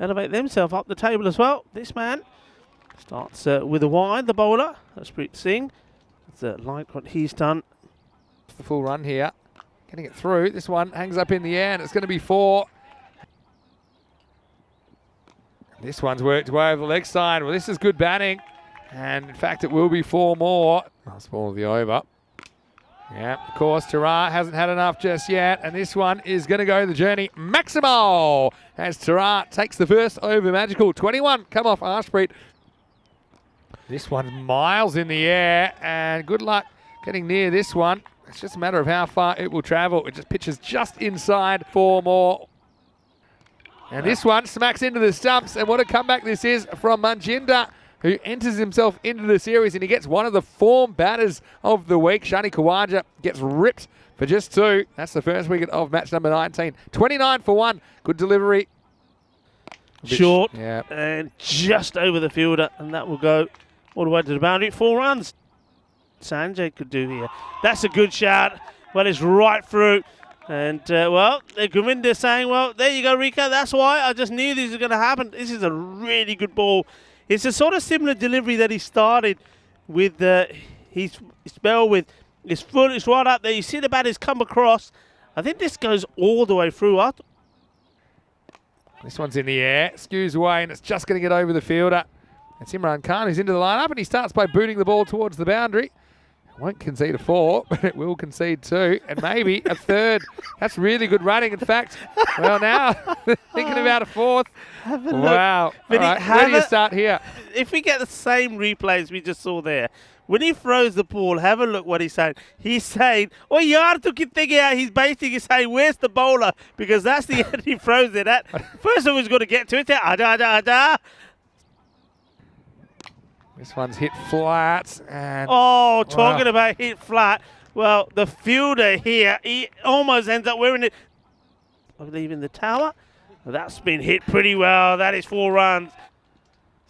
elevate themselves up the table as well. This man starts with a wide, the bowler, Harshpreet Singh. Like what he's done. The full run here. Getting it through. This one hangs up in the air and it's going to be 4. This one's worked way over the leg side. Well, this is good batting. And in fact, it will be 4 more. Last ball of the over. Yeah, of course, Tara hasn't had enough just yet. And this one is going to go the journey maximal as Tara takes the first over magical. 21 come off Harshpreet. This one's miles in the air. And good luck getting near this one. It's just a matter of how far it will travel. It just pitches just inside 4 more. And this one smacks into the stumps. And what a comeback this is from Manjinder, who enters himself into the series, and he gets one of the form batters of the week. Shani Khawaja gets ripped for just 2. That's the first wicket of match number 19. 29 for 1. Good delivery. Short, yeah, and just over the fielder, and that will go all the way to the boundary. 4 runs. Sanjay could do here. That's a good shot. Well, it's right through. And, well, Govinda saying, well, there you go, Rika. That's why I just knew this was going to happen. This is a really good ball. It's a sort of similar delivery that he started with his spell with his foot. It's right up there. You see the batters come across. I think this goes all the way through. This one's in the air. Skews away, and it's just going to get over the fielder. It's Imran Khan who's into the lineup, and he starts by booting the ball towards the boundary. It won't concede a 4, but it will concede 2, and maybe a 3rd. That's really good running, in fact. Well, now, thinking about a 4th. Wow. All right, where do you start here? If we get the same replays we just saw there, when he throws the ball, have a look what he's saying. He's saying, oh, yaar tu kitte gaya. He's basically saying, where's the bowler? Because that's the end he throws it at. First of all, he's got to get to it. Ada. This one's hit flat. And talking about hit flat. Well, the fielder here, he almost ends up wearing it, I believe, in the tower. That's been hit pretty well. That is 4 runs.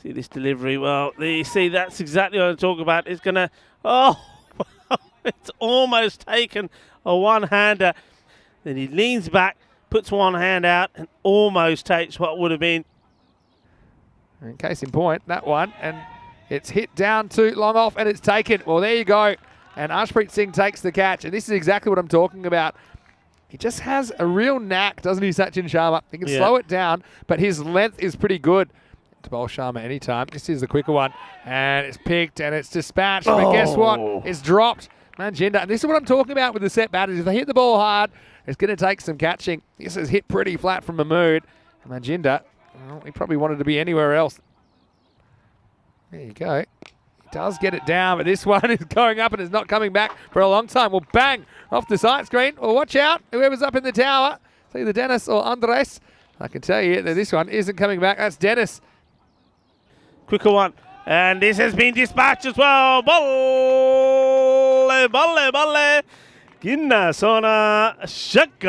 See this delivery. Well, you see, that's exactly what I'm talking about. It's going to, it's almost taken a one-hander. Then he leans back, puts one hand out, and almost takes what would have been. In case in point, that one, and it's hit down to long off, and it's taken. Well, there you go. And Harshpreet Singh takes the catch, and this is exactly what I'm talking about. He just has a real knack, doesn't he, Sachin Sharma? He can slow it down, but his length is pretty good. To bowl Sharma anytime. This is the quicker one, and it's picked, and it's dispatched. But guess what? It's dropped. Manjinder, and this is what I'm talking about with the set batters. If they hit the ball hard, it's going to take some catching. This is hit pretty flat from Mahmood. And Manjinder, well, he probably wanted to be anywhere else. There you go. He does get it down, but this one is going up and is not coming back for a long time. Well, bang, off the sight screen. Well, watch out, whoever's up in the tower. It's either Dennis or Andres. I can tell you that this one isn't coming back. That's Dennis. Quicker one. And this has been dispatched as well. Balle. Ginna Sona Shaka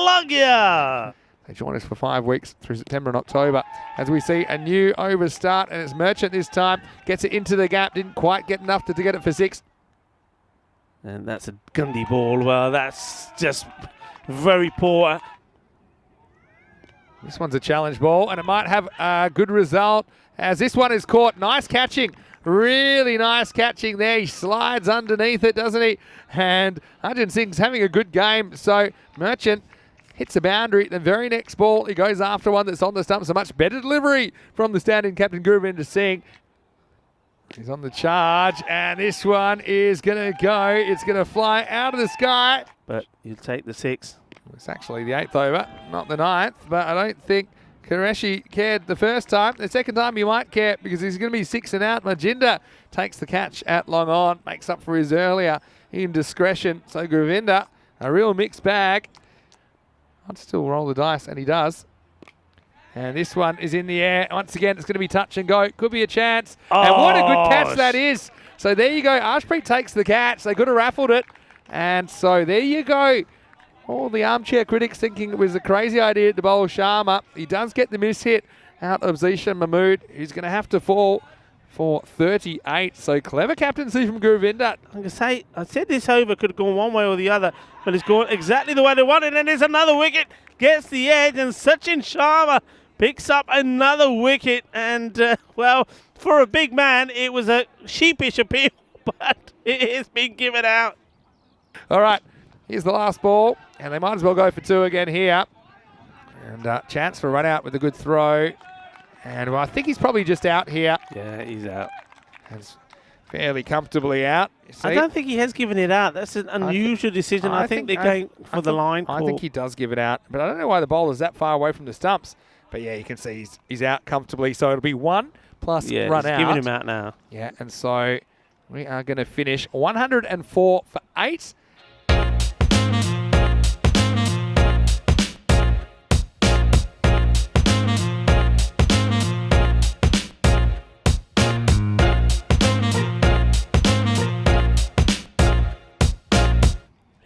Lagya. They join us for 5 weeks through September and October as we see a new over start, and it's Merchant this time. Gets it into the gap, didn't quite get enough to get it for 6. And that's a Gundy ball. Well, that's just very poor. This one's a challenge ball, and it might have a good result as this one is caught. Nice catching. Really nice catching there. He slides underneath it, doesn't he? And Arjun Singh's having a good game. So Merchant hits the boundary. The very next ball, he goes after one that's on the stumps. A much better delivery from the stand-in captain Gurvinder Singh. He's on the charge, and this one is going to go. It's going to fly out of the sky. But you'll take the 6. It's actually the 8th over, not the 9th, but I don't think Qureshi cared the first time. The second time he might care because he's going to be 6 and out. Manjinder takes the catch at long on, makes up for his earlier indiscretion. So Gurvinder, a real mixed bag. I'd still roll the dice, and he does. And this one is in the air. Once again, it's going to be touch and go. Could be a chance. And what a good catch that is. So there you go. Harshpreet takes the catch. They could have raffled it. And so there you go. All the armchair critics thinking it was a crazy idea to bowl Sharma. He does get the miss hit out of Zishan Mahmood, who's going to have to fall for 38. So clever captaincy from Govinda. I'm going to say, I said this over could have gone one way or the other, but it's gone exactly the way they wanted. And there's another wicket, gets the edge, and Sachin Sharma picks up another wicket. And, well, for a big man, it was a sheepish appeal, but it has been given out. All right, here's the last ball, and they might as well go for 2 again here. And chance for a run out with a good throw. And well, I think he's probably just out here. Yeah, he's out. He's fairly comfortably out. I don't think he has given it out. That's an unusual decision. I think they're going for the line call. I think he does give it out, but I don't know why the bowler's that far away from the stumps. But yeah, you can see he's out comfortably. So it'll be 1 plus run out. Giving him out now. Yeah, and so we are going to finish 104 for 8.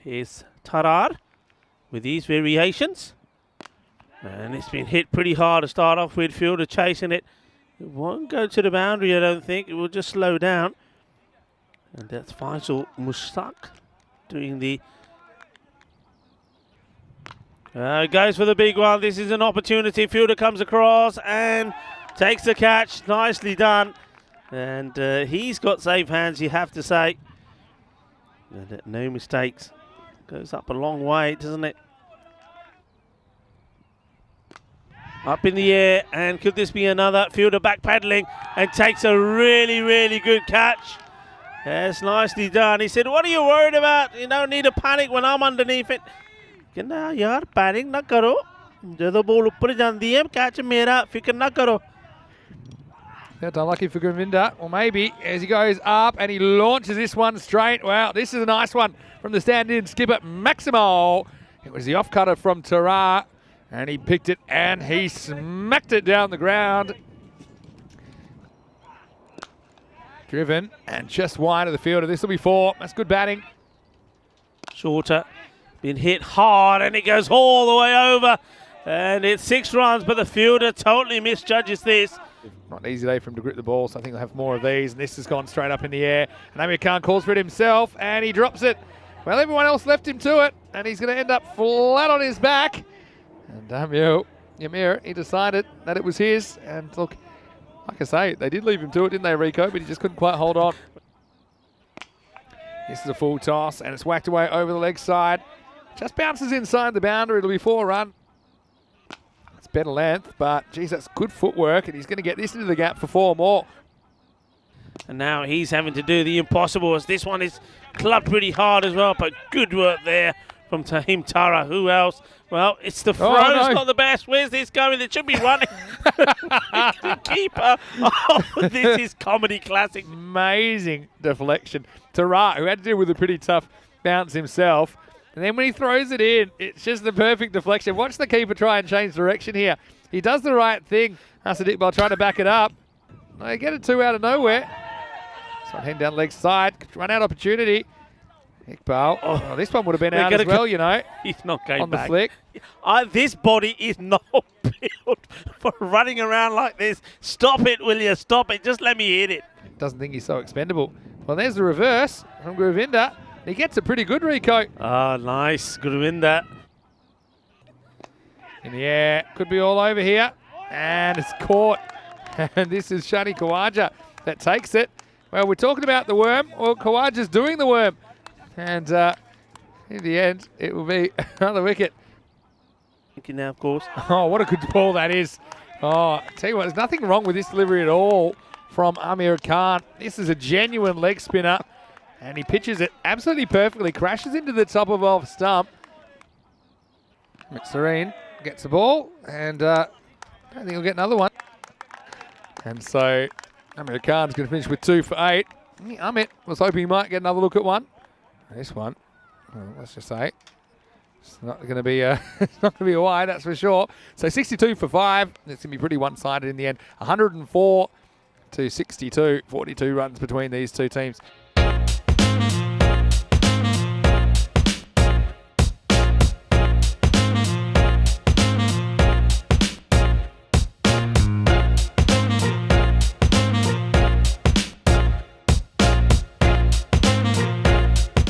Here's Tarar with these variations. And it's been hit pretty hard to start off with. Fielder chasing it. It won't go to the boundary, I don't think. It will just slow down. And that's Faisal Mushtaq doing the... goes for the big one. This is an opportunity. Fielder comes across and takes the catch. Nicely done. And he's got safe hands, you have to say. And no mistakes. Goes up a long way, doesn't it? Up in the air, and could this be another? Fielder back paddling and takes a really, really good catch. That's nicely done. He said, what are you worried about? You don't need to panic when I'm underneath it. कहना यार panic ना करो. जब ball ऊपर जाती है, catch मेरा, फिक्र ना करो. That's unlucky for Govinda. Well, maybe as he goes up and he launches this one straight. Wow, this is a nice one from the stand-in skipper, Maximo. It was the off-cutter from Tarar, and he picked it and he smacked it down the ground. Driven and just wide of the fielder. This will be 4. That's good batting. Shorter, been hit hard, and it goes all the way over. And it's 6 runs, but the fielder totally misjudges this. Not an easy day for him to grip the ball, so I think they'll have more of these. And this has gone straight up in the air. And Amir Khan calls for it himself, and he drops it. Well, everyone else left him to it, and he's going to end up flat on his back. And Yamir, he decided that it was his. And look, like I say, they did leave him to it, didn't they, Rico? But he just couldn't quite hold on. This is a full toss, and it's whacked away over the leg side. Just bounces inside the boundary. It'll be 4 run. It's better length, but geez, that's good footwork, and he's going to get this into the gap for 4 more. And now he's having to do the impossible, as this one is clubbed pretty hard as well, but good work there from Tahim Tara. Who else? Well, it's the throw. Oh, no. It's not the best. Where's this going? It should be running. It's the keeper. Oh, this is comedy classic. Amazing deflection. Tara, who had to deal with a pretty tough bounce himself. And then when he throws it in, it's just the perfect deflection. Watch the keeper try and change direction here. He does the right thing. Hassan Iqbal trying to back it up. They get it 2 out of nowhere. So heading down leg side. Run out opportunity. Iqbal. Oh, this one would have been out as well, you know. He's not going on back. The flick. This body is not built for running around like this. Stop it, will you? Stop it. Just let me hit it. Doesn't think he's so expendable. Well, there's the reverse from Govinda. He gets it pretty good, Rico. Oh, nice. Govinda. In the air. Could be all over here. And it's caught. And this is Shani Khawaja that takes it. Well, we're talking about the worm. Well, Khawaja's doing the worm. And in the end, it will be another wicket. Thank you now, of course. Oh, what a good ball that is. Oh, I tell you what, there's nothing wrong with this delivery at all from Amir Khan. This is a genuine leg spinner. And he pitches it absolutely perfectly. Crashes into the top of off stump. Serene gets the ball. And I don't think he'll get another one. And so Amir Khan's going to finish with 2 for 8. Amit was hoping he might get another look at one. This one, well, let's just say, it's not going to be a wide, that's for sure. So 62 for 5. It's going to be pretty one-sided in the end. 104 to 62, 42 runs between these two teams.